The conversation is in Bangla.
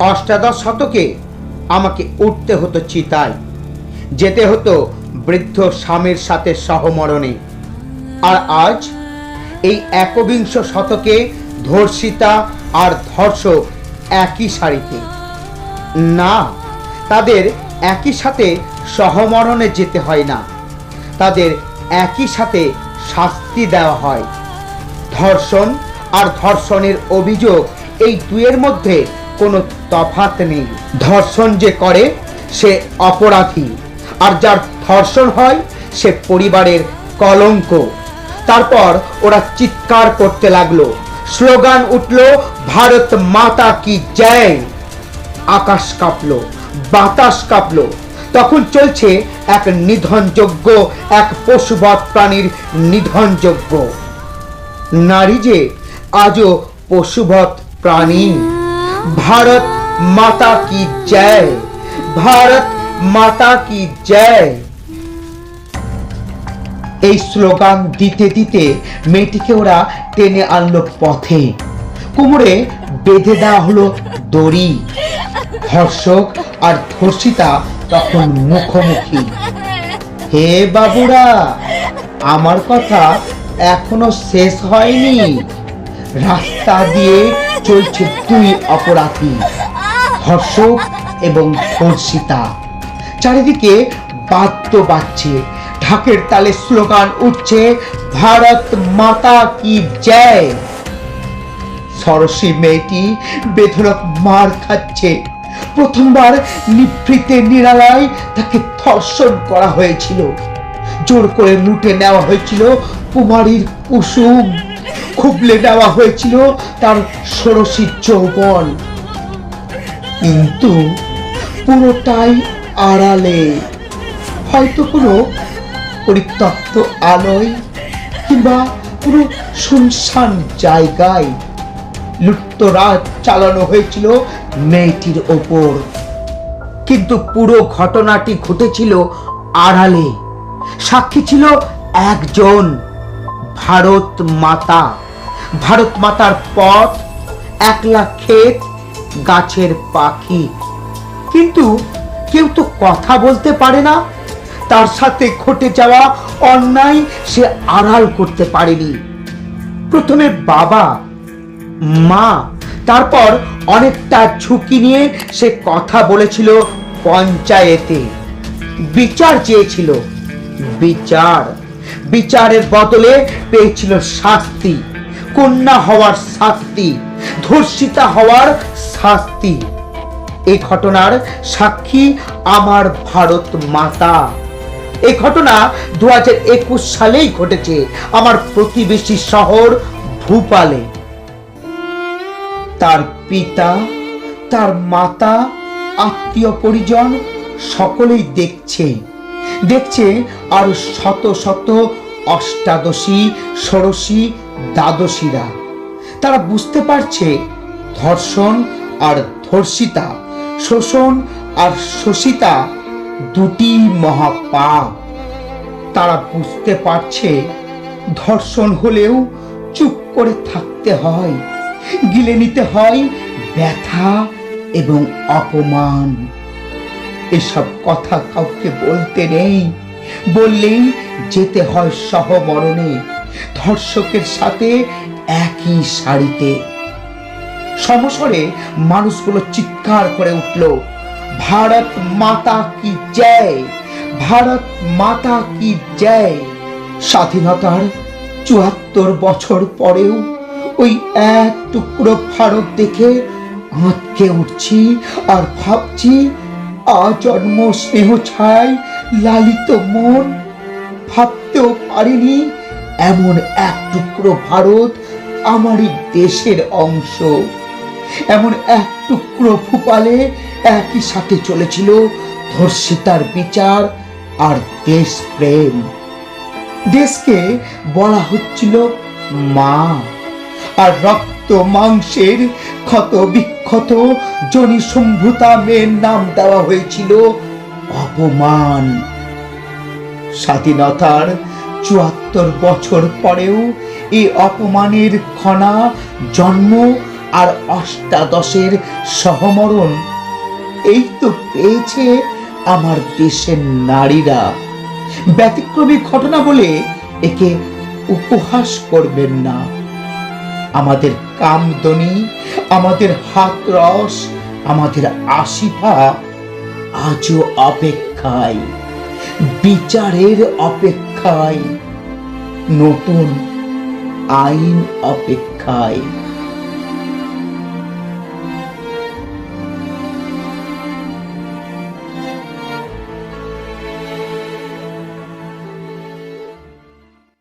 অষ্টাদশ শতকে আমাকে উঠতে হতো চিতায়, যেতে হতো বৃদ্ধ স্বামীর সাথে সহমরণে। আর আজ এই একবিংশ শতকে ধর্ষিতা আর ধর্ষক একই সারিতে। না, তাদের একই সাথে সহমরণে যেতে হয় না, তাদের একই সাথে শাস্তি দেওয়া হয়। ধর্ষণ আর ধর্ষণের অভিযোগ, এই দুয়ের মধ্যে কোনো তফাৎ নেই। ধর্ষণ যে করে সে অপরাধী, আর যার ধর্ষণ হয় সে পরিবারের কলঙ্ক। তারপর ওরা চিৎকার করতে লাগলো, স্লোগান উঠলো, ভারত মাতা কি জয়। আকাশ কাঁপলো, বাতাস কাঁপলো। তখন চলছে এক নিধনযজ্ঞ, এক পশুবৎ প্রাণীর নিধনযজ্ঞ। নারী যে আজও পশুবৎ প্রাণী। ভারত মাতা কি জয়, ভারত মাতা কি জয়। এই স্লোগান দিতে দিতে মেয়েটিকে ওরা টেনে আনলো পথে। কোমরে বেঁধে দেওয়া হলো দড়ি। ধর্ষক আর ধর্ষিতা তখন মুখোমুখি। হে বাবুরা, আমার কথা এখনো শেষ হয়নি। রাস্তা দিয়ে চলছে দুই অপরাধী, ধর্ষক এবং ধর্ষিতা। চারিদিকে বাদ্য বাজছে, ঢাকের তালে স্লোগান উঠছে, ভারত মাতা কি জয়। সরসী মেয়েটি বেধড়ক মার খাচ্ছে। প্রথমবার নিভৃতে নিরালায় তাকে ধর্ষণ করা হয়েছিল, জোর করে লুটে নেওয়া হয়েছিল কুমারীর কুসুম, খুবলে নেওয়া হয়েছিল তার ষোড়শী যৌবন। কিন্তু পুরোটাই আড়ালে, হয়তো কোনো পরিত্যক্ত আলোয় কিংবা পুরো শুনশান জায়গায় লুটতরাজ চালানো হয়েছিল মেয়েটির ওপর। কিন্তু পুরো ঘটনাটি ঘটেছিল আড়ালে। সাক্ষী ছিল একজন, ভারত মাতা। ভারত মাতার পথ, একলা ক্ষেত, গাছের পাখি। কিন্তু কেউ তো কথা বলতে পারে না। তার সাথে ঘটে যাওয়া অন্যায় সে আড়াল করতে পারেনি। প্রথমে বাবা, মা, তারপর অনেকটা ঝুঁকি নিয়ে সে কথা বলেছিল পঞ্চায়েতে। বিচার চেয়েছিল, বিচার, বিচারের বদলে পেয়েছিল শাস্তি। কন্যা হওয়ার শাস্তি, ধর্ষিতা হওয়ার শাস্তি। এই ঘটনার সাক্ষী আমার ভারত মাতা। এই ঘটনা 2021 সালেই ঘটেছে আমার প্রতিবেশী শহর ভূপালে। তার পিতা, তার মাতা, আত্মীয় পরিজন সকলেই দেখছে আর শত শত অষ্টাদশী, ষোড়শী, দ্বাদশীরা। তারা বুঝতে পারছে ধর্ষণ আর ধর্ষিতা, শোষণ আর শোষিতা দুটি মহাপাপ। তারা বুঝতে পারছে ধর্ষণ হলেও চুপ করে থাকতে হয়, গিলে নিতে হয় ব্যথা এবং অপমান। এসব কথা কাউকে বলতে নেই, বললেই যেতে হয় সহমরণে, ধর্ষকের সাথে একই সারিতে। সমস্বরে মানুষগুলো চিৎকার করে উঠল, ভারত মাতা কি জয়, ভারত মাতা কি জয়। স্বাধীনতার ৭৪ বছর পরেও ওই এক টুকরো ভারত দেখে আঁতকে উঠছি আর ভাবছি, আজন্ম স্নেহ ছায় লালিত মন। ভাবতেও পারিনি এমন এক টুকরো ভারত আমারই দেশের অংশ। এমন এক টুকরো ভূপালে একই সাথে চলেছিল ধর্ষিতার বিচার আর দেশপ্রেম। দেশকে বলা হচ্ছিল মা, আর রক্ত মাংসের ক্ষত বিক্ষত জনি সম্ভূতা মেয়ের নাম দেওয়া হয়েছিল অপমান। স্বাধীনতার ৭৪ বছর পরেও এই অপমানের খনা জন্ম আর অষ্টাদশের সহমরণ এই তো পেয়েছে আমার দেশের নারীরা। ব্যতিক্রমী ঘটনা বলে একে উপহাস করবেন না। আমাদের কামদনি, আমাদের হাতরস, আমাদের আশিফা আজও অপেক্ষায়, বিচারের অপেক্ষায়, নতুন আইন অপেক্ষায়।